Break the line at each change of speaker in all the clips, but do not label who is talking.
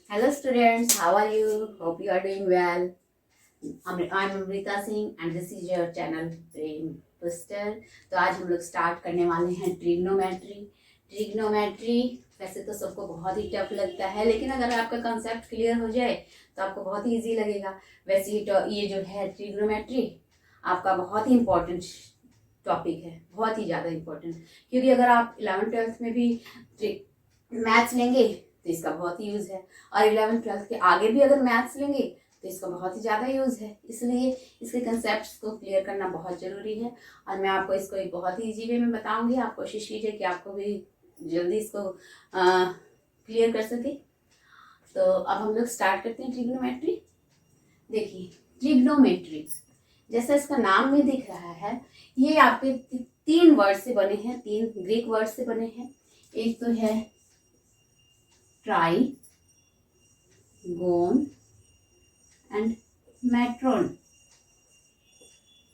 Hello students, how are you? Hope you are doing well. I'm Amrita Singh and this is your channel Brain Booster. तो आज हम लोग start करने वाले हैं ट्रिग्नोमेट्री। ट्रिग्नोमेट्री वैसे तो सबको बहुत ही टफ लगता है, लेकिन अगर आपका कंसेप्ट क्लियर हो जाए तो आपको बहुत ही ईजी लगेगा। वैसे ये जो है ट्रिग्नोमेट्री आपका बहुत ही इम्पोर्टेंट टॉपिक है, बहुत ही ज़्यादा इम्पोर्टेंट, क्योंकि अगर आप 11th-12th में भी मैथ्स लेंगे तो इसका बहुत ही यूज़ है, और 11th-12th के आगे भी अगर मैथ्स लेंगे तो इसका बहुत ही ज़्यादा यूज़ है। इसलिए इसके कंसेप्ट्स को क्लियर करना बहुत ज़रूरी है, और मैं आपको इसको एक बहुत ही ईजी वे में बताऊंगी। आप कोशिश कीजिए कि आपको भी जल्दी इसको क्लियर कर सके। तो अब हम लोग स्टार्ट करते हैं ट्रिग्नोमेट्री। देखिए, ट्रिग्नोमेट्री जैसा इसका नाम में दिख रहा है, ये आपके 3 वर्ड से बने हैं, 3 ग्रीक वर्ड से बने हैं। एक तो है ट्राई, गोन एंड मैट्रोन।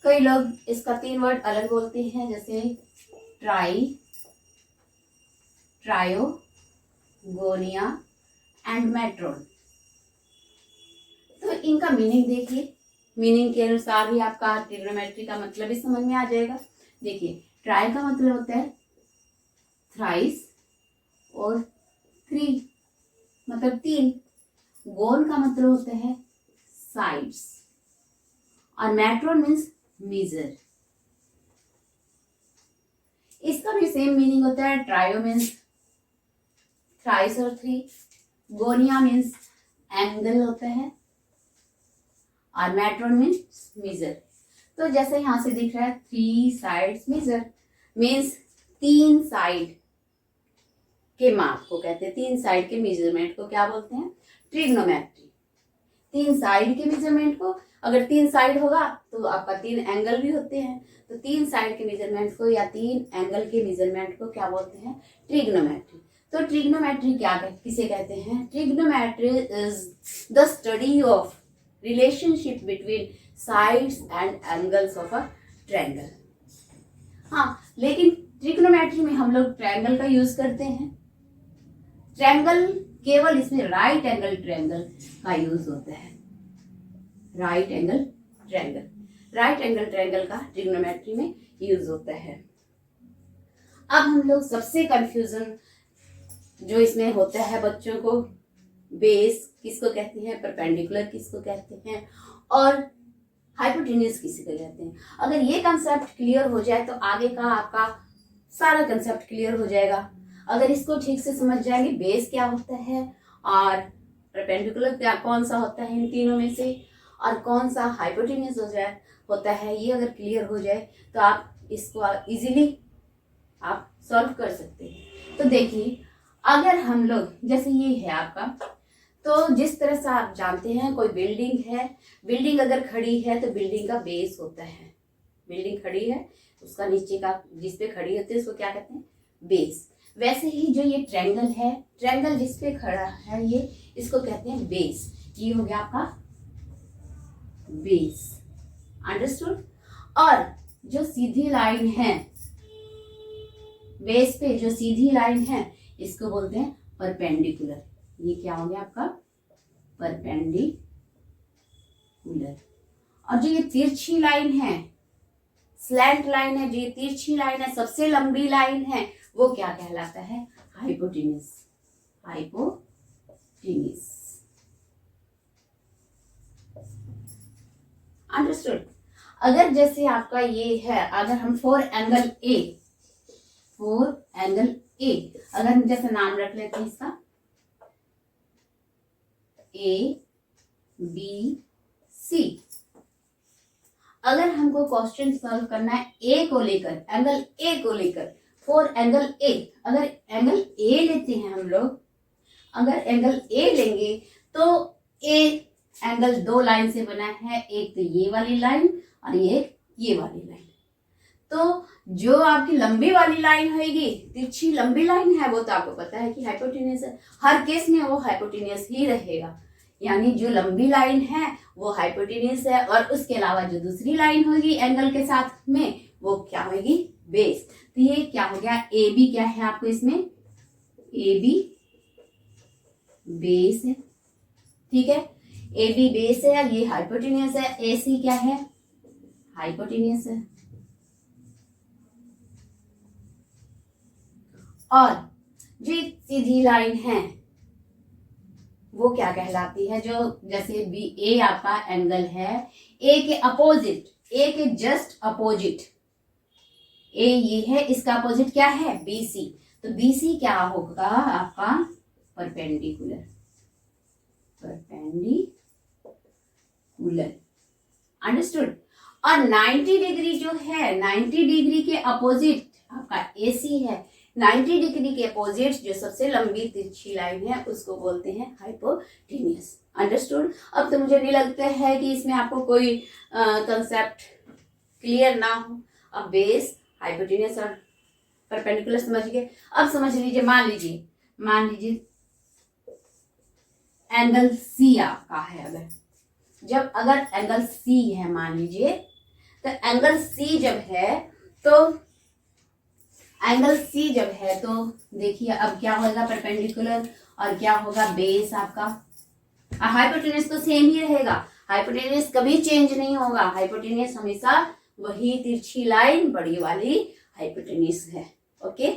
कई लोग इसका 3 वर्ड अलग बोलते हैं, जैसे try, trio, Gonia and matron. तो इनका मीनिंग देखिए, मीनिंग के अनुसार ही आपका ट्रिग्नोमेट्री का मतलब भी समझ में आ जाएगा। देखिए, ट्राई का मतलब होता है थ्राइस और 3 मतलब 3। गोन का मतलब होता है साइड्स, और मैट्रोन मीन्स मीजर। इसका भी सेम मीनिंग होता है। ट्रायो मीन्स थ्राइस और 3, गोनिया मीन्स एंगल होता है, और मैट्रोन मीन्स मीजर। तो जैसे यहां से दिख रहा है 3 साइड्स मीजर मीन्स 3 साइड के माप को कहते हैं, 3 साइड के मेजरमेंट को क्या बोलते हैं? ट्रिग्नोमेट्री। 3 साइड के मेजरमेंट को, अगर 3 साइड होगा तो आपका 3 एंगल भी होते हैं, तो 3 साइड के मेजरमेंट को या 3 एंगल के मेजरमेंट को क्या बोलते हैं? ट्रिग्नोमेट्री। तो ट्रिग्नोमेट्री किसे कहते हैं? Trigonometry is the study of relationship between sides and angles of a triangle. हाँ, लेकिन ट्रिग्नोमेट्री में हम लोग ट्रायंगल का यूज करते हैं। ट्रायंगल केवल इसमें राइट एंगल ट्रायंगल का यूज होता है। राइट एंगल ट्रायंगल का ट्रिग्नोमेट्री में यूज होता है। अब हम लोग सबसे कंफ्यूजन जो इसमें होता है बच्चों को, बेस किसको कहते हैं, परपेंडिकुलर किसको कहते हैं, और हाइपोटेन्यूज किसको कहते हैं। अगर ये कंसेप्ट क्लियर हो जाए तो आगे का आपका सारा कंसेप्ट क्लियर हो जाएगा। अगर इसको ठीक से समझ जाएंगे, बेस क्या होता है और परपेंडिकुलर क्या कौन सा होता है इन तीनों में से, और कौन सा हाइपोटेन्यूज होता है, ये अगर क्लियर हो जाए तो आप इसको इजीली आप सॉल्व कर सकते हैं। तो देखिए, अगर हम लोग जैसे ये है आपका, तो जिस तरह से आप जानते हैं कोई बिल्डिंग है, बिल्डिंग अगर खड़ी है तो बिल्डिंग का बेस होता है। बिल्डिंग खड़ी है, उसका नीचे का जिस पे खड़ी होती है उसको क्या कहते हैं? बेस। वैसे ही जो ये ट्रायंगल है, ट्रायंगल जिस पे खड़ा है ये, इसको कहते हैं बेस। ये हो गया आपका बेस, अंडरस्टूड। और जो सीधी लाइन है, बेस पे जो सीधी लाइन है, इसको बोलते हैं परपेंडिकुलर। ये क्या हो गया आपका? परपेंडिकुलर। और जो ये तिरछी लाइन है, स्लैंट लाइन है, जो ये तिरछी लाइन है, सबसे लंबी लाइन है, वो क्या कहलाता है? हाइपोटेन्यूज। Hypotenuse, understood. अगर जैसे आपका ये है, अगर हम 4 एंगल ए, अगर हम जैसे नाम रख लेते हैं इसका ABC, अगर हमको क्वेश्चन सॉल्व करना है ए को लेकर, एंगल ए को लेकर, 4 एंगल ए, अगर एंगल ए लेते हैं हम लोग, अगर एंगल ए लेंगे तो ए एंगल 2 लाइन से बना है, एक तो ये वाली लाइन और एक ये वाली लाइन। तो जो आपकी लंबी वाली लाइन होगी, तिरछी लंबी लाइन है, वो तो आपको पता है कि हाइपोटेन्यूज है, हर केस में वो हाइपोटेन्यूज ही रहेगा। यानी जो लंबी लाइन है वो हाइपोटेन्यूज है, और उसके अलावा जो दूसरी लाइन होगी एंगल के साथ में, वो क्या होगी? बेस। तो ये क्या हो गया? ए बी क्या है आपको इसमें? ए बी बेस है, ठीक है, ए बी बेस है, ये हाइपोटेन्यूस है, ए सी क्या है, हाइपोटेन्यूस है। और जो सीधी लाइन है वो क्या कहलाती है, जो जैसे बी ए आपका एंगल है, ए के अपोजिट, ए के जस्ट अपोजिट, ए ये है, इसका अपोजिट क्या है, बी सी। तो बी सी क्या होगा आपका, परपेंडिकुलर, परपेंडिकुलर, अंडरस्टूड। और 90 डिग्री जो है, 90 डिग्री के अपोजिट आपका ए सी है। 90 डिग्री के अपोजिट जो सबसे लंबी तिरछी लाइन है उसको बोलते हैं हाइपोटेन्यूस, अंडरस्टूड। अब तो मुझे नहीं लगता है कि इसमें आपको कोई कंसेप्ट क्लियर ना हो। अब बेस, हाइपोटेन्यूस और परपेंडिकुलर समझ गए। अब समझ लीजिए, मान लीजिए एंगल सी आपका है, अगर एंगल सी है मान लीजिए, तो एंगल सी जब है तो देखिए अब क्या होगा, परपेंडिकुलर, और क्या होगा, बेस आपका। हाइपोटेन्यूस तो सेम ही रहेगा, हाइपोटेन्यूस कभी चेंज नहीं होगा, हाइपोटेन्यूस हमेशा वही तिरछी लाइन बड़ी वाली हाइपोटेन्यूस है। ओके,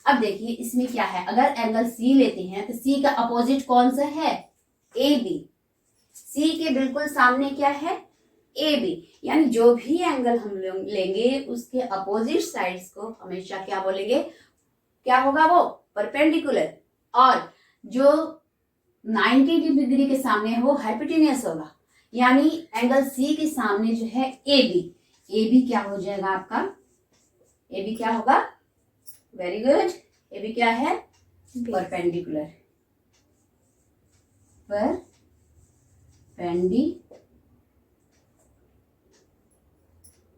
अब देखिए इसमें क्या है, अगर एंगल सी लेते हैं तो सी का अपोजिट कौन सा है, ए बी। सी के बिल्कुल सामने क्या है, ए बी, यानी जो भी एंगल हम लोग लेंगे उसके अपोजिट साइड्स को हमेशा क्या बोलेंगे, क्या होगा वो, परपेंडिकुलर। और जो 90 डिग्री के सामने है वो हाइपोटेन्यूस होगा, यानी एंगल सी के सामने जो है ए बी क्या हो जाएगा आपका, ए बी क्या होगा, वेरी गुड, ए बी क्या है, परपेंडिकुलर,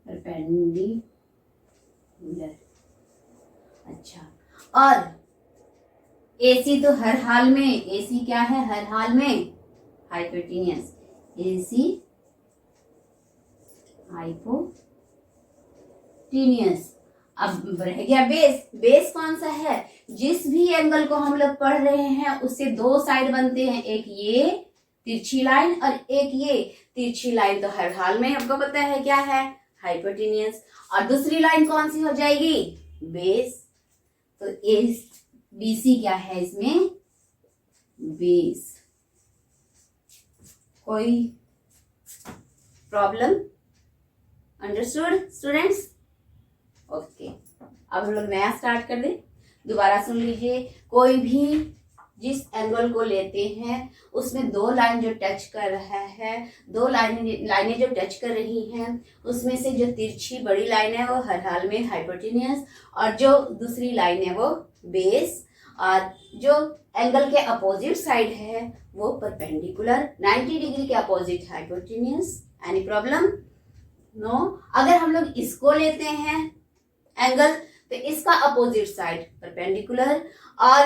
परपेंडिकुलर। अच्छा, और AC तो हर हाल में, AC क्या है, हर हाल में हाइपोटेन्यूस, AC हाइपोटेन्यूस। अब रह गया बेस। बेस कौन सा है, जिस भी एंगल को हम लोग पढ़ रहे हैं उससे दो साइड बनते हैं, एक ये तिरछी लाइन और एक ये तिरछी लाइन। तो हर हाल में आपको पता है क्या है, हाइपोटेन्यूस। और दूसरी लाइन कौन सी हो जाएगी, बेस। तो BC क्या है इसमें, बेस। कोई प्रॉब्लम, अंडरस्टूड स्टूडेंट्स? ओके, अब हम लोग नया स्टार्ट कर दें। दोबारा सुन लीजिए, कोई भी जिस एंगल को लेते हैं उसमें दो लाइन जो टच कर रहा है, दो लाइनें जो टच कर रही हैं उसमें से जो तिरछी बड़ी लाइन है वो हर हाल में हाइपोटेन्यूस, और जो दूसरी लाइन है वो बेस, और जो एंगल के अपोजिट साइड है वो परपेंडिकुलर। 90 डिग्री के opposite hypotenuse. Any problem? No. अगर हम लोग इसको लेते हैं एंगल, तो इसका अपोजिट साइड परपेंडिकुलर, और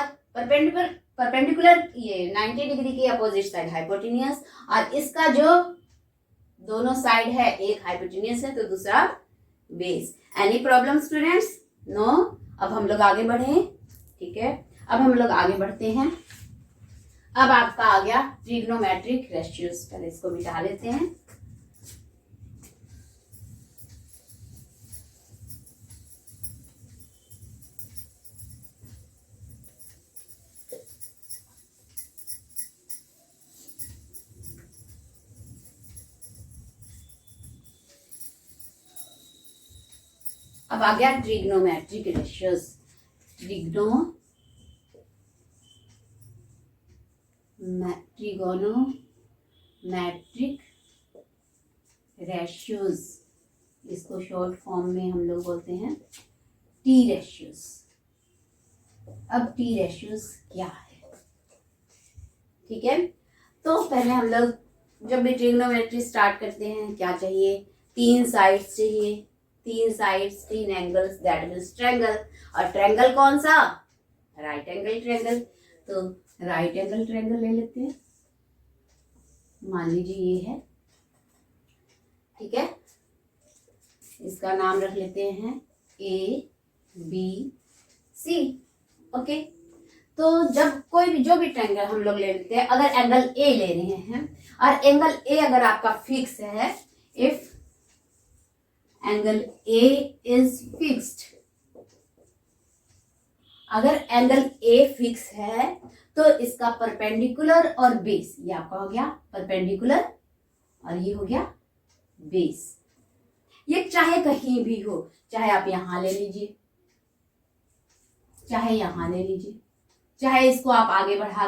परपेंडिकुलर ये 90 डिग्री के अपोजिट साइड हाइपोटेन्यूस, और इसका जो दोनों साइड है, एक हाइपोटेन्यूस है तो दूसरा base. Any problem students? No. अब हम लोग आगे बढ़े, ठीक है, अब हम लोग आगे बढ़ते हैं। अब आपका आ गया ट्रिग्नोमेट्रिक रेशियोज। पहले इसको मिटा लेते हैं। अब आ गया ट्रिग्नोमेट्रिक रेशियोज। ट्रिगोनोमेट्रिक रेशियोज, इसको शॉर्ट फॉर्म में हम लोग बोलते हैं टी रेशियोज। अब टी रेशियोज क्या है, ठीक है, तो पहले हम लोग जब भी ट्रिग्नोमेट्री स्टार्ट करते हैं क्या चाहिए, तीन साइड्स चाहिए, तीन साइड्स, तीन एंगल्स, दैट मीन्स ट्रायंगल। और ट्रायंगल कौन सा, राइट एंगल ट्रायंगल। तो राइट एंगल ट्रायंगल ले लेते हैं, मान लीजिए ये है, ठीक है, इसका नाम रख लेते हैं ABC। ओके, तो जब कोई भी जो भी ट्रायंगल हम लोग ले लेते हैं, अगर एंगल ए ले रहे हैं और एंगल ए अगर आपका फिक्स है, if angle A is fixed, अगर एंगल ए फिक्स है तो इसका परपेंडिकुलर और बेस, ये आपका हो गया परपेंडिकुलर और ये हो गया बेस। ये चाहे कहीं भी हो, चाहे आप यहां ले लीजिए, चाहे यहां ले लीजिए, चाहे इसको आप आगे बढ़ा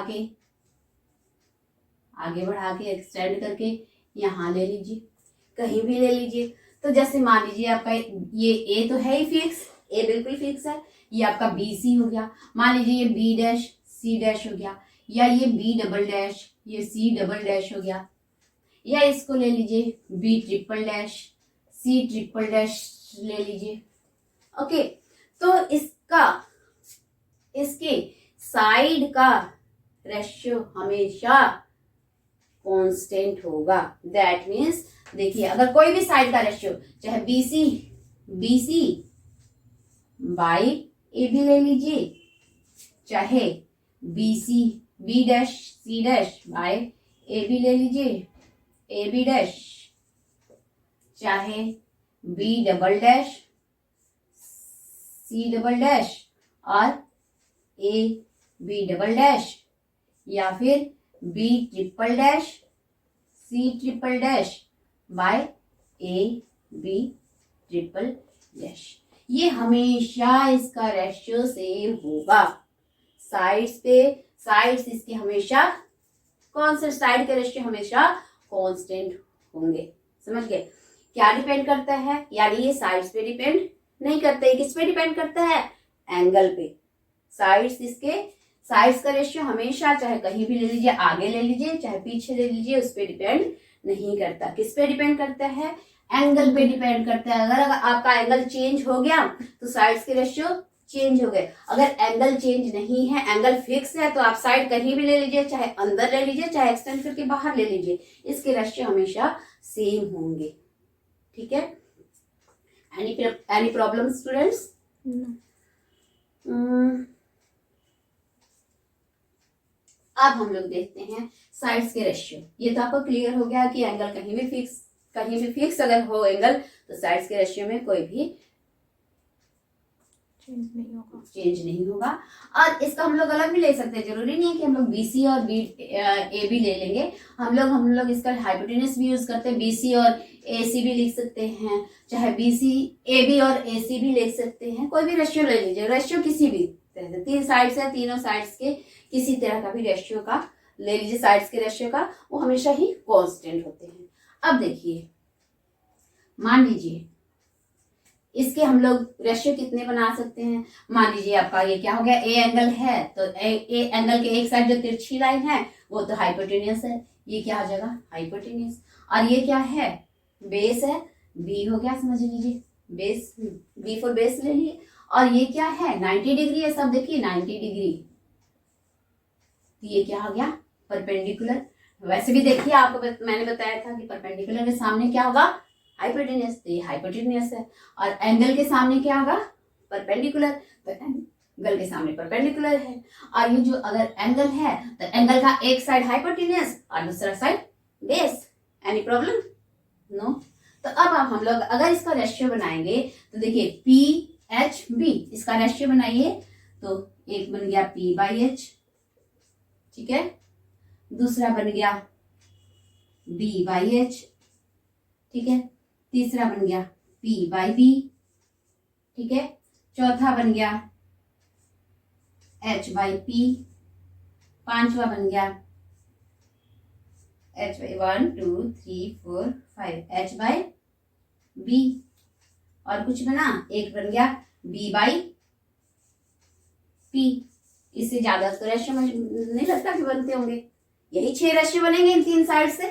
के एक्सटेंड करके यहां ले लीजिए, कहीं भी ले लीजिए। तो जैसे मान लीजिए आपका ये ए तो है ही फिक्स, ए बिल्कुल फिक्स है, ये आपका बी सी हो गया, मान लीजिए ये बी डैश सी डैश हो गया, या ये बी डबल डैश ये सी डबल डैश हो गया, या इसको ले लीजिए B triple dash C triple dash ले लीजिए। ओके, तो इसके साइड का रेशियो हमेशा कांस्टेंट होगा। दैट मीन्स देखिए, अगर कोई भी साइड का रेशियो, चाहे बीसी बाई ए बी ले लीजिए, चाहे B dash C dash by A B ले लीजिए, ए बी डैश, चाहे B double dash C double dash और ए बी डबल डैश, या फिर B triple dash C triple dash by A B triple dash. ये हमेशा इसका ratio same होगा। साइड्स इसके हमेशा कॉन्स्टेंट, साइड के रेशियो हमेशा कांस्टेंट होंगे। समझ गए? क्या डिपेंड करता है, यानी ये साइड्स पे डिपेंड नहीं करता है। किस पे डिपेंड करता है? एंगल पे। साइड्स का रेशियो हमेशा, चाहे कहीं भी ले लीजिए, आगे ले लीजिए चाहे पीछे ले लीजिए, उस पे डिपेंड नहीं करता। किस पे डिपेंड करता है? एंगल पे डिपेंड करता है। अगर आपका एंगल चेंज हो गया तो साइड्स के रेशियो चेंज हो गए। अगर एंगल चेंज नहीं है, एंगल फिक्स है, तो आप साइड कहीं भी ले लीजिए, चाहे अंदर ले लीजिए चाहे एक्सटेंड करके बाहर ले लीजिए, इसके रेशियो हमेशा सेम होंगे। ठीक है? Any problem students? अब हम लोग देखते हैं साइड्स के रेशियो। ये तो आपको क्लियर हो गया कि एंगल कहीं भी फिक्स अगर हो एंगल, तो साइड्स के रेशियो में कोई भी चेंज नहीं होगा। और इसका हम लोग अलग भी ले सकते हैं, जरूरी नहीं है कि हम लोग बीसी और ए बी ले लेंगे। हम लोग इसका हाइपोटेनस भी यूज करते हैं, बीसी और एसी भी लिख सकते हैं, चाहे बीसी ए बी और एसी भी लिख सकते हैं। कोई भी रेशियो ले लीजिए, रेशियो किसी भी तरह से, 3 साइड्स है, तीनों साइड्स के किसी तरह का भी रेशियो का ले लीजिए, साइड्स के रेशियो का, वो हमेशा ही कांस्टेंट होते हैं। अब देखिए, मान लीजिए इसके हम लोग रेशियो कितने बना सकते हैं। मान लीजिए आपका ये क्या हो गया, ए एंगल है, तो ए एंगल के एक साइड जो तिरछी लाइन है वो तो हाइपोटेनियस है, ये क्या हो जाएगा हाइपोटेनियस। और ये क्या है, बेस है, बी हो गया, समझ लीजिए बेस, बी फॉर बेस ले लिए। और ये क्या है, 90 डिग्री है, सब देखिए 90 डिग्री, तो ये क्या हो गया परपेंडिकुलर। वैसे भी देखिए आपको मैंने बताया था कि परपेंडिकुलर के सामने क्या होगा, हाइपोटेनियस, तो ये हाइपोटेनियस है। और एंगल के सामने क्या होगा, परपेंडिकुलर, तो एंगल के सामने परपेंडिकुलर है। और ये जो अगर एंगल है तो एंगल का एक साइड हाइपोटेनियस और दूसरा side base. Any problem? No. तो अब हम लोग अगर इसका रेशियो बनाएंगे तो देखिए पी एच बी, इसका रेशियो बनाइए तो एक बन गया पी बाई एच, ठीक है, दूसरा बन गया बी बाई एच, ठीक है, तीसरा बन गया P बाई बी, ठीक है, चौथा बन गया H बाई P, पांचवा बन गया H by 1 2 3 4 5 H by B, और कुछ बना, एक बन गया B बाई P। इससे ज्यादा तो रेशियो नहीं लगता कि बनते होंगे, यही 6 रेशियो बनेंगे इन 3 साइड से।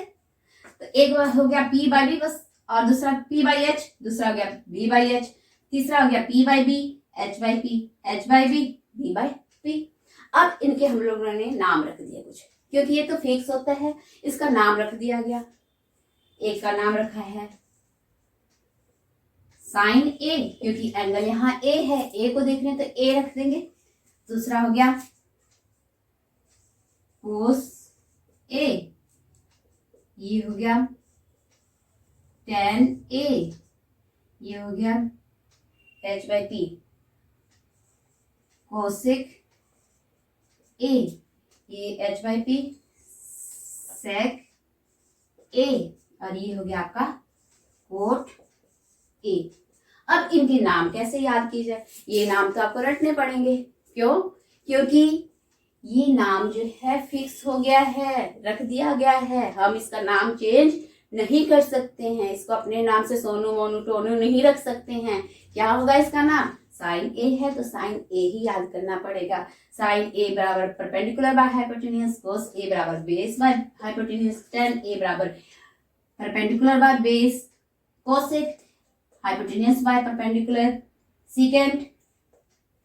तो एक हो गया P बाई B बस, और दूसरा P बाई H, दूसरा हो गया B बाई H, तीसरा हो गया P by B, H by P, H by B, B by P। अब इनके हम लोगों ने नाम रख दिया कुछ, क्योंकि ये तो फिक्स होता है, इसका नाम रख दिया गया। एक का नाम रखा है साइन A, क्योंकि एंगल यहाँ A है, A को देख रहे हैं तो A रख देंगे। दूसरा हो गया कोस ए, ये हो गया tan ए, ये हो गया h/p, कोसेक ए, ये h/p, सेक ए, और ये हो गया आपका कोट ए। अब इनके नाम कैसे याद किए जाए? ये नाम तो आपको रटने पड़ेंगे। क्यों? क्योंकि ये नाम जो है फिक्स हो गया है, रख दिया गया है, हम इसका नाम चेंज नहीं कर सकते हैं। इसको अपने नाम से सोनू मोनू टोनू नहीं रख सकते हैं। क्या होगा इसका नाम? साइन ए है तो साइन ए ही याद करना पड़ेगा। साइन ए बराबर परपेंडिकुलर बाय हाइपोटेन्यूज, कोस ए बराबर बेस बाय हाइपोटेन्यूज, tan ए बराबर perpendicular by base, cosec hypotenuse by perpendicular, secant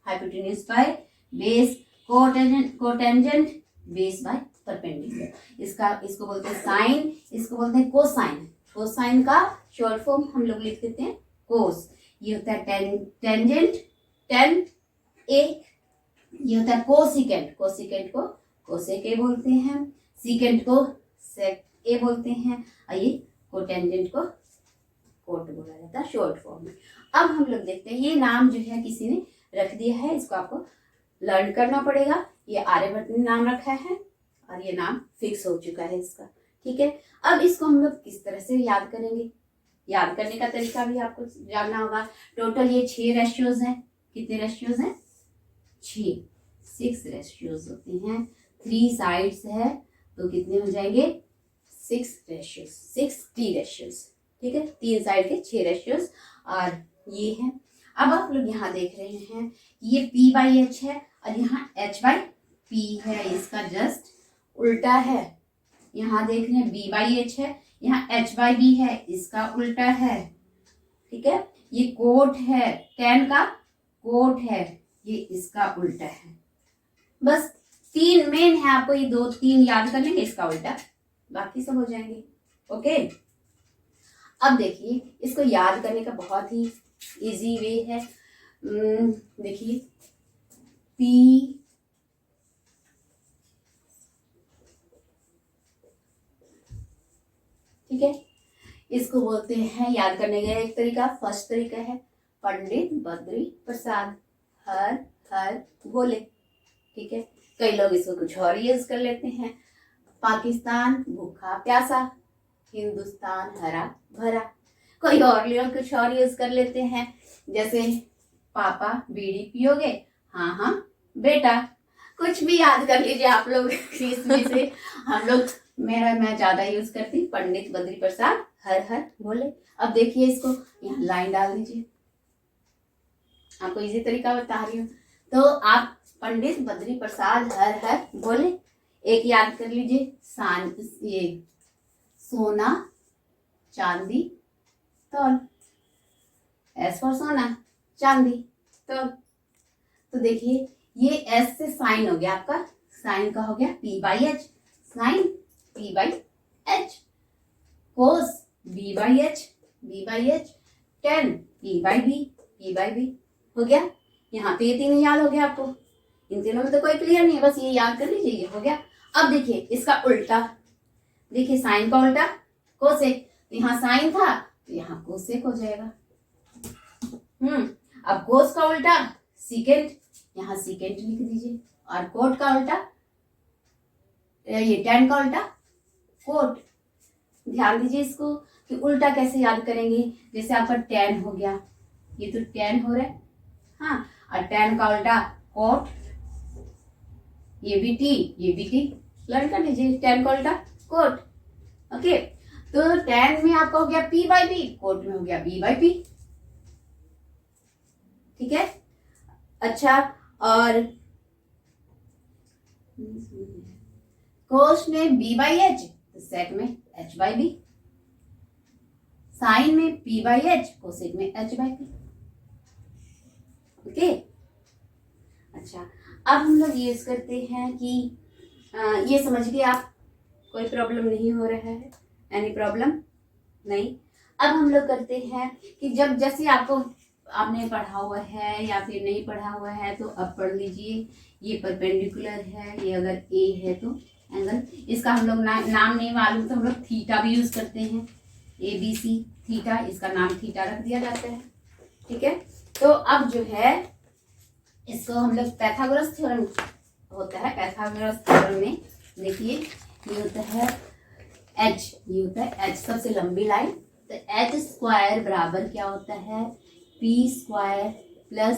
hypotenuse by base, cotangent base by perpendicular. इसको बोलते हैं साइन, इसको बोलते हैं कोसाइन। कोसाइन का शॉर्ट फॉर्म हम लोग लिख देते हैं कोस। ये होता है टेंजेंट tan ए, ये होता है कोसिकेंट, कोसिकेंट को कोसेक ए बोलते हैं, सीकेंट को सेक ए बोलते हैं, और ये कोटेंजेंट को कोट बोला जाता है शॉर्ट फॉर्म में। अब हम लोग देखते हैं ये नाम जो है किसी ने रख दिया है, इसको आपको लर्न करना पड़ेगा। ये आर्यभट्ट ने नाम रखा है और ये नाम फिक्स हो चुका है इसका, ठीक है। अब इसको हम लोग किस तरह से याद करेंगे? याद करने का तरीका भी आपको जानना होगा। टोटल ये 6 रेशियोज हैं। कितने रेशियोज हैं? 6 रेशियोज होते हैं। 3 साइड्स है तो कितने हो जाएंगे? 6 रेशियोज, 60 रेशियोज, ठीक है। 3 साइड के 6 रेशियोज और ये है। अब आप लोग यहाँ देख रहे हैं ये p/h है और यहाँ h/p है, इसका जस्ट उल्टा है। यहाँ देख रहे हैं b/h है, यहाँ h/b है, इसका उल्टा है, ठीक है। ये कोट है, tan का कोट है, ये इसका उल्टा है। बस 3 मेन है, आपको ये 2-3 याद कर लेंगे, इसका उल्टा, बाकी सब हो जाएंगे। ओके। अब देखिए इसको याद करने का बहुत ही इजी वे है। देखिए p, ठीक है, इसको बोलते हैं याद करने का एक तरीका। फर्स्ट तरीका है पंडित बद्री प्रसाद हर हर बोले, ठीक है। कई लोग इसको कुछ और यूज कर लेते हैं। पाकिस्तान भूखा प्यासा, हिंदुस्तान हरा भरा। कोई और लोग कुछ और यूज कर लेते हैं, जैसे पापा बीड़ी पियोगे? हाँ हाँ बेटा। कुछ भी याद कर लीजिए आप लोग इसमें से। हम लोग मैं ज्यादा यूज करती पंडित बद्री प्रसाद हर हर बोले। अब देखिए इसको यहाँ लाइन डाल दीजिए, आपको इजी तरीका बता रही हूँ। तो आप पंडित बद्री प्रसाद हर हर बोले, एक याद कर लीजिए ये सोना चांदी तौल, एस फॉर सोना, चांदी तौल। तो देखिए ये एस से साइन हो गया आपका, साइन का हो गया p/h, साइन p/h, कोस b/h, b/h, tan p/b हो गया। यहाँ पे ये तीनों याद हो गया आपको। इन तीनों में तो कोई क्लियर नहीं है, बस ये याद कर लीजिए, ये हो गया। अब देखिए इसका उल्टा, देखिए साइन का उल्टा कोसेक, यहाँ साइन था तो यहाँ कोसेक हो जाएगा। अब कोस का उल्टा सीकेंट, यहाँ सीकेंट लिख दीजिए। और कोट का उल्टा, ये tan का उल्टा कोट। ध्यान दीजिए इसको कि उल्टा कैसे याद करेंगे। जैसे आपका tan हो गया, ये तो tan हो रहा है, हाँ, और tan का उल्टा कोट, ये भी t, ये भी t, लर्न कर लीजिए। tan का उल्टा कोट, ओके। तो tan में आपका हो गया p/b, कोट में हो गया b/p, ठीक है। अच्छा, और कोस में b/h, सेक में h/b, साइन में p/h, कोसेक में h/p, ओके। अच्छा, अब हम लोग यूज करते हैं कि ये समझ गए आप, कोई प्रॉब्लम नहीं हो रहा है, एनी प्रॉब्लम नहीं। अब हम लोग करते हैं कि जब जैसे आपको आपने पढ़ा हुआ है या फिर नहीं पढ़ा हुआ है तो अब पढ़ लीजिए। ये परपेंडिकुलर है, ये अगर ए है तो एंगल, इसका हम लोग नाम नहीं मालूम तो हम लोग थीटा भी यूज करते हैं, ABC थीटा, इसका नाम थीटा रख दिया जाता है। ठीक है, तो अब जो है इसको हम लोग पाइथागोरस थ्योरम होता है, पाइथागोरस थ्योरम में देखिए ये होता है H, ये होता है H सबसे लंबी लाइन, तो H स्क्वायर बराबर क्या होता है P square plus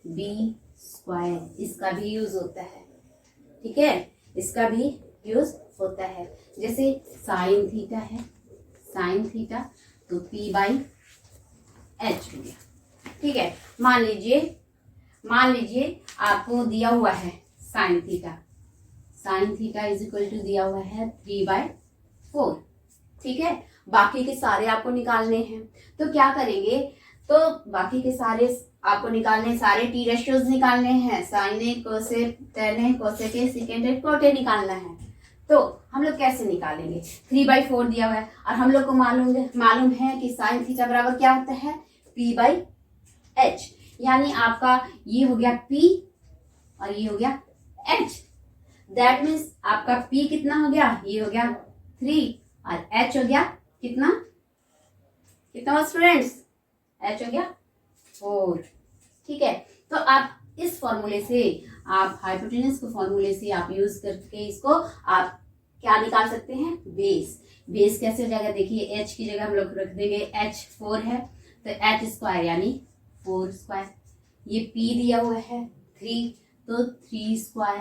B square, इसका भी यूज होता है। ठीक है, इसका भी यूज होता है। जैसे साइन थीटा है, साइन थीटा तो P बाई H हो गया। ठीक है, मान लीजिए आपको दिया हुआ है sine theta, sine theta is equal to दिया हुआ है 3/4। ठीक है, बाकी के सारे आपको निकालने हैं, तो क्या करेंगे, तो बाकी के सारे आपको निकालने, सारे टी रेशियोज निकालने हैं, sine A, cosec, tan A, cosec A, second A, cot A निकालना है। तो हम लोग कैसे निकालेंगे, 3/4 दिया हुआ है और हम लोग को मालूम है कि साइन थीटा बराबर क्या होता है P/H, यानी आपका ये हो गया P और ये हो गया H। दैट मीन्स आपका P कितना हो गया, ये हो गया 3 और H हो गया कितना हुआ स्टूडेंट्स, H हो गया 4। ठीक है, तो आप इस फॉर्मूले से, आप हाइपोटेनस के फॉर्मूले से आप यूज करके इसको आप क्या निकाल सकते हैं, बेस कैसे हो जाएगा, देखिए H की जगह हम लोग रख देंगे H 4 है तो H स्क्वायर यानी 4 स्क्वायर, ये P दिया हुआ है 3 तो 3 स्क्वायर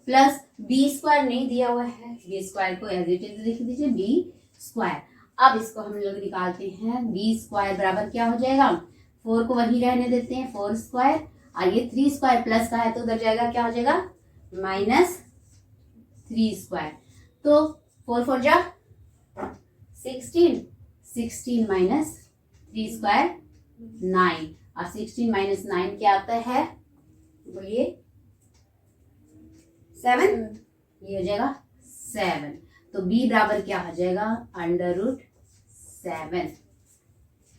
प्लस B स्क्वायर नहीं दिया हुआ है, B स्क्वायर को एज इट इज लिख दीजिए B स्क्वायर। अब इसको हम लोग निकालते हैं, B स्क्वायर बराबर क्या हो जाएगा, 4 को वही रहने देते हैं 4 स्क्वायर और ये 3 स्क्वायर प्लस का है तो उधर जाएगा, क्या हो जाएगा -3 स्क्वायर, तो 4 4 जा 16, 16 माइनस 3 स्क्वायर 9 और 16 माइनस 9 क्या आता है, बोलिए 7, ये हो जाएगा 7, तो B बराबर क्या हो जाएगा √7।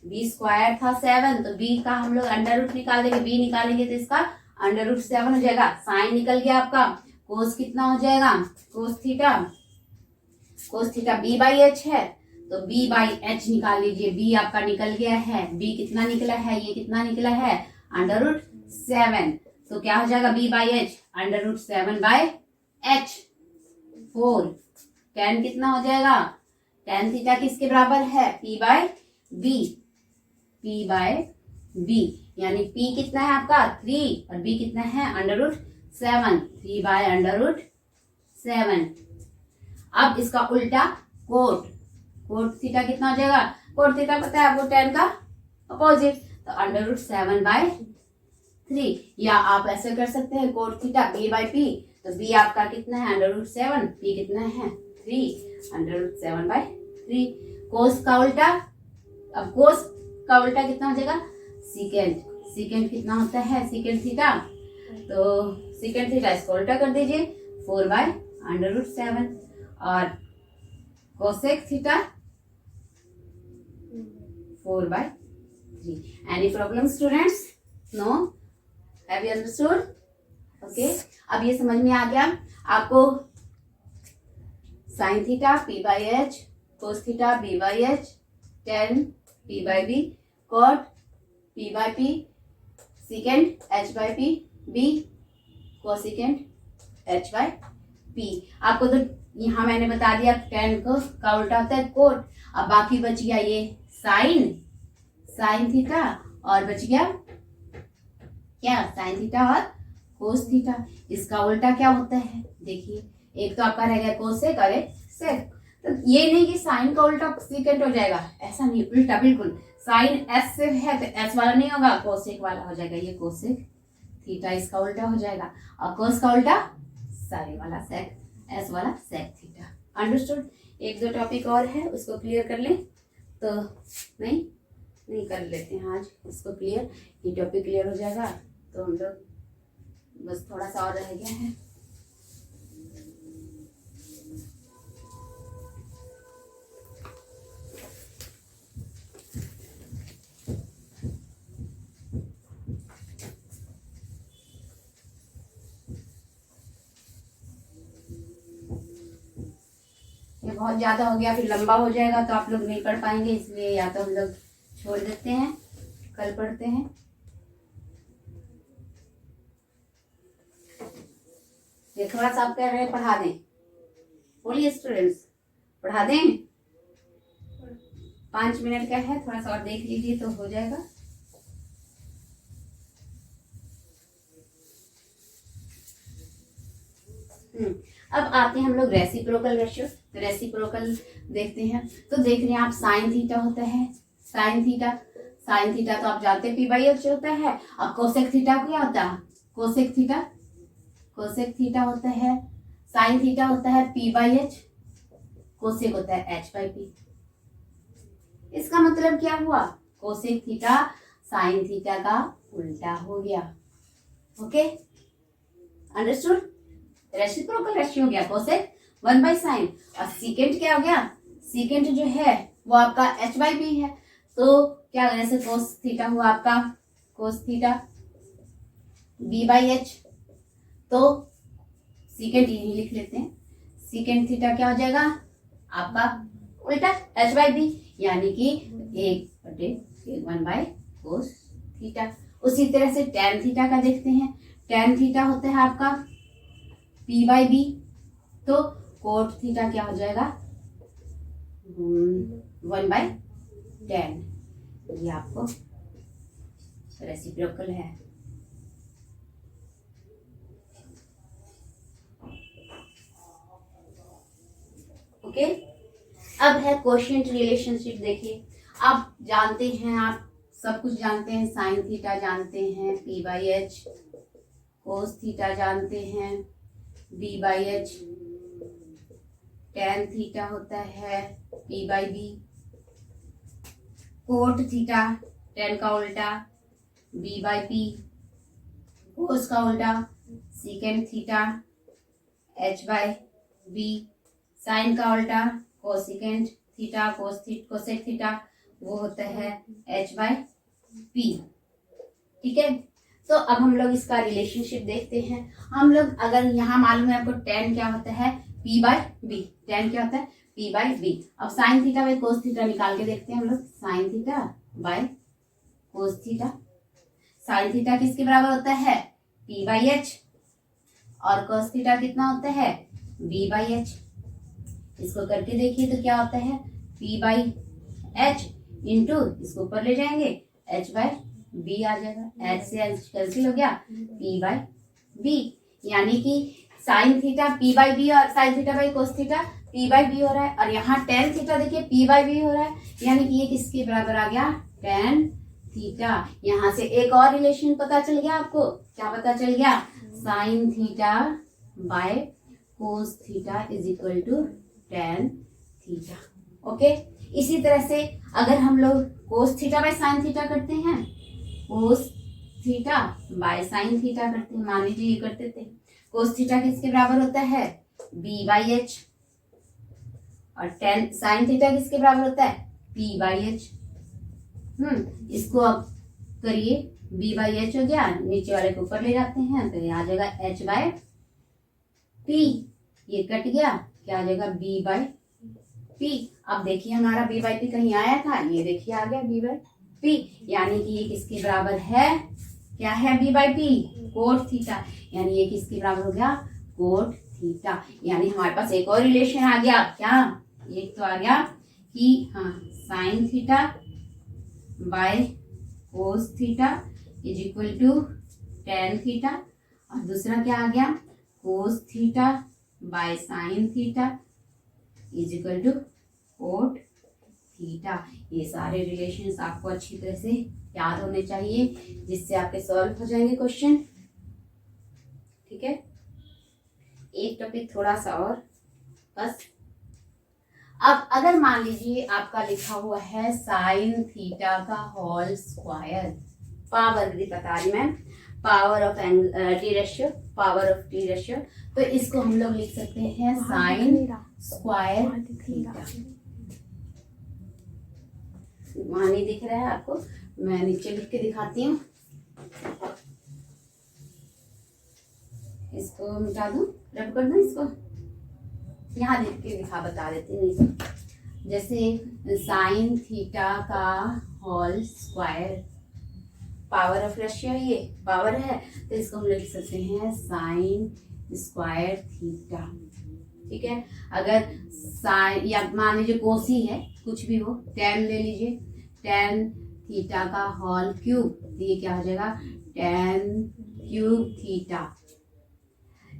B स्क्वायर था 7 तो B का हम लोग √ निकाल देंगे, B निकालेंगे तो इसका √7 हो जाएगा। साइन निकल गया आपका, कोस कितना हो जाएगा, कोस थीटा B/H है तो B/H निकाल लीजिए, B आपका निकल गया है, B कितना निकला है, ये कितना निकला है √7, तो क्या हो जाएगा B/H √7/H 4। tan कितना हो जाएगा, tan थीटा किसके बराबर है P/B, यानी P कितना है आपका 3 और B कितना है √7, 3/√7। अब इसका उल्टा कोट थीटा कितना हो जाएगा, कोट थीटा पता है आपको tan का अपोजिट, तो √7/3, या आप ऐसे कर सकते हैं कोट थीटा B/P, तो B आपका कितना है √7, P कितना है 3 √7/3। कोस का उल्टा, अब कोस का उल्टा कितना हो जाएगा, सीकेंड कितना होता है सीकेंड थीटा, तो सीकेंड थीटा इसको उल्टा कर दीजिए 4/√7 और cosec theta 4/3। Any problem students, no, have you understood, okay. अब ये समझ में आ गया आपको, sine theta P/H, cos theta B/H, tan P/B, cot P/P, secant H/P, B cosecant H/P। आपको तो यहाँ मैंने बता दिया tan का उल्टा होता है कोट। अब बाकी बच गया ये साइन थीटा और बच गया क्या, साइन थीटा और कोस थीटा। इसका उल्टा क्या होता है, देखिए एक तो आपका रह गया कोसेक और एक सेक, तो ये नहीं कि साइन का उल्टा सीकेंट हो जाएगा, ऐसा नहीं, उल्टा बिल्कुल। साइन S से है तो S वाला नहीं होगा, कोसेक वाला हो जाएगा, ये कोसेक थीटा इसका उल्टा हो जाएगा, और कोस का उल्टा साइन वाला सेक, S वाला सेक थीटा। अंडरस्टूड। एक दो टॉपिक और है उसको क्लियर कर लें, तो नहीं कर लेते हैं आज इसको क्लियर, ये टॉपिक क्लियर हो जाएगा तो हम लोग बस थोड़ा सा और रह गया है। बहुत ज़्यादा हो गया फिर लंबा हो जाएगा तो आप लोग नहीं पढ़ पाएंगे, इसलिए या तो हम लोग छोड़ देते हैं, कल पढ़ते हैं। ये थोड़ा सा आप कह रहे हैं पढ़ा दें, बोलिए स्टूडेंट्स पढ़ा दें। 5 मिनट का है, थोड़ा सा और देख लीजिए तो हो जाएगा। अब आते हैं हम लोग रेसिप्रोकल रेशियो। तो रेसिप्रोकल देखते हैं, तो देख रहे हैं आप साइन थीटा होता है, साइन थीटा तो आप जानते हैं पी बाई एच होता है। अब कोसेक थीटा क्या होता है, कोसेक थीटा होता है, साइन थीटा होता है पी बाई एच, कोसेक होता है एच बाई पी। इसका मतलब क्या हुआ, कोसेक थीटा साइन थीटा का उल्टा हो गया। Okay understood. रेसिप्रोकल रेशियो हो गया कोसेक 1 बाई साइन, और सीकेंट क्या हो गया, सीकेंट जो है वो आपका एच बाई बी है। तो क्या करने से कोस थीटा हुआ आपका cos theta B by H, तो सीकेंट यही लिख लेते हैं, सीकेंट थीटा क्या हो जाएगा आपका उल्टा एच बाई बी, यानी कि 1 बाई कोस थीटा। उसी तरह से टेन थीटा का देखते हैं, टेन थीटा होता है आपका पी बाई बी, तो कोट थीटा क्या हो जाएगा 1 बाई 10। ये आपको रेसिप्रोकल है। ओके अब है कोशिएंट रिलेशनशिप। देखिए आप जानते हैं, आप सब कुछ जानते हैं, साइन थीटा जानते हैं P by H, cos theta जानते हैं B by H, tan theta होता है P by B, cot theta tan का उल्टा बी बाई पी, कोस का उल्टा secant theta H by B, sine का उल्टा कोसिकेंट थीटा कोसेक थीटा वो होता है एच बाई पी। ठीक है, तो अब हम लोग इसका रिलेशनशिप देखते हैं। हम लोग अगर यहाँ मालूम है आपको टेन क्या होता है पी बाई बी, टेन क्या होता है पी बाई बी। अब sign theta by cos theta निकाल के देखते हैं हम लोग, sign theta by cos theta, sine theta किसके बराबर होता है पी बाई एच, और कोस थीटा कितना होता है बी बाई एच। इसको करके देखिए तो क्या होता है पी बाई एच इंटू इसको ऊपर ले जाएंगे एच बाई बी आ जाएगा, एच से एच कैंसिल हो गया पी बाई बी, यानी कि sine theta P by B और sine theta by cos theta P by B हो रहा है, और यहाँ टेन थीटा देखिए पी बाई बी हो रहा है, यानी कि ये किसके बराबर आ गया टेन थीटा। यहाँ से एक और रिलेशन पता चल गया आपको, क्या पता चल गया sine theta by cos theta is equal to tan theta. Okay इसी तरह से अगर हम लोग cos theta by sine theta करते हैं, cos theta by sine theta करते हैं, मान लीजिए ये करते थे, कोस थीटा किसके बराबर होता है बी बाई एच, और टेन साइन थीटा किसके बराबर होता है पी बाई एच। इसको अब करिए बी बाई एच हो गया, नीचे वाले को ऊपर ले जाते हैं तो ये आ जाएगा एच बाय पी, ये कट गया क्या आ जाएगा बी बाई पी। अब देखिए हमारा बी बाई पी कहीं आया था, ये देखिए आ गया बी बाई पी, यानी कि ये किसके बराबर है, क्या है B by P cot theta, यानी ये किसके बराबर हो गया कोट थीटा। यानी हमारे पास एक और रिलेशन आ गया, क्या एक तो आ गया कि हाँ sine theta by cos theta is equal to tan theta, और दूसरा क्या आ गया cos theta by sine theta is equal to cot theta. ये सारे रिलेशंस आपको अच्छी तरह से याद होने चाहिए, जिससे आपके सॉल्व हो जाएंगे क्वेश्चन। ठीक है, एक टॉपिक थोड़ा सा और बस। अब अगर मान लीजिए आपका लिखा हुआ है साइन थीटा का होल स्क्वायर, पावर भी बता रही मैं, power of T ratio, power of T ratio, तो इसको हम लोग लिख सकते हैं साइन स्क्वायर थीटा। वहां नहीं दिख रहा है आपको, मैं नीचे लिख के दिखाती हूँ, इसको मिटा दूं, रब कर दूं इसको, यहाँ देख के बता देती नहीं, जैसे साइन थीटा का whole square, power of ratio ये पावर है, तो इसको हम लिख सकते हैं साइन स्क्वायर थीटा। ठीक है, अगर साइन या मान लीजिए कोसी है, कुछ भी हो, टेन ले लीजिए, टेन थीटा का होल क्यूब, तो ये क्या हो जाएगा, टेन क्यूब थीटा।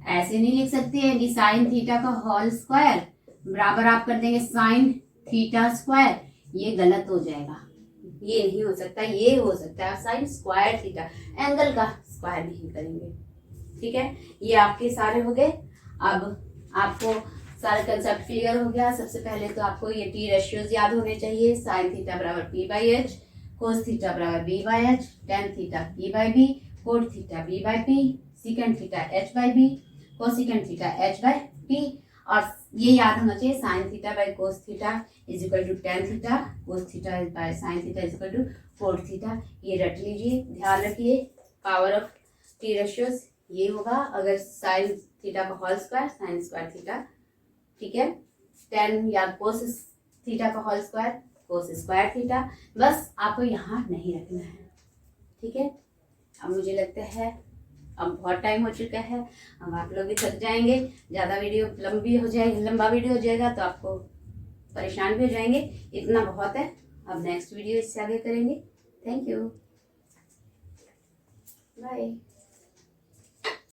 ऐसे नहीं लिख सकते हैं कि साइन थीटा का होल स्क्वायर बराबर आप कर देंगे साइन थीटा स्क्वायर, ये गलत हो जाएगा, ये नहीं हो सकता, ये हो सकता है साइन स्क्वायर थीटा, एंगल का स्क्वायर नहीं करेंगे। ठीक है, ये आपके सारे हो गए। अब आपको सारा कंसेप्ट क्लियर हो गया। सबसे पहले तो आपको ये टी रेशियोज याद होने चाहिए, साइन थीटा बराबर P by H, cos theta बराबर B by H, tan theta P by B, cot theta B by P, secant theta H by B, cosecant theta H by P. और ये याद होना चाहिए sine theta by cos theta is equal to tan theta, cos theta by sine theta is equal to cot theta. ये रट लीजिए, ध्यान रखिए, पावर ऑफ टी रेशियोज ये होगा अगर साइन थीटा का whole square sine square theta. ठीक है, टेन या कोस थीटा का whole square cos square theta, बस आपको यहाँ नहीं रखना है। ठीक है, अब मुझे लगता है अब बहुत टाइम हो चुका है, अब आप लोग भी थक जाएंगे, ज़्यादा वीडियो लंबा वीडियो हो जाएगा तो आपको परेशान भी हो जाएंगे, इतना बहुत है। अब नेक्स्ट वीडियो इससे आगे करेंगे। Thank you, bye.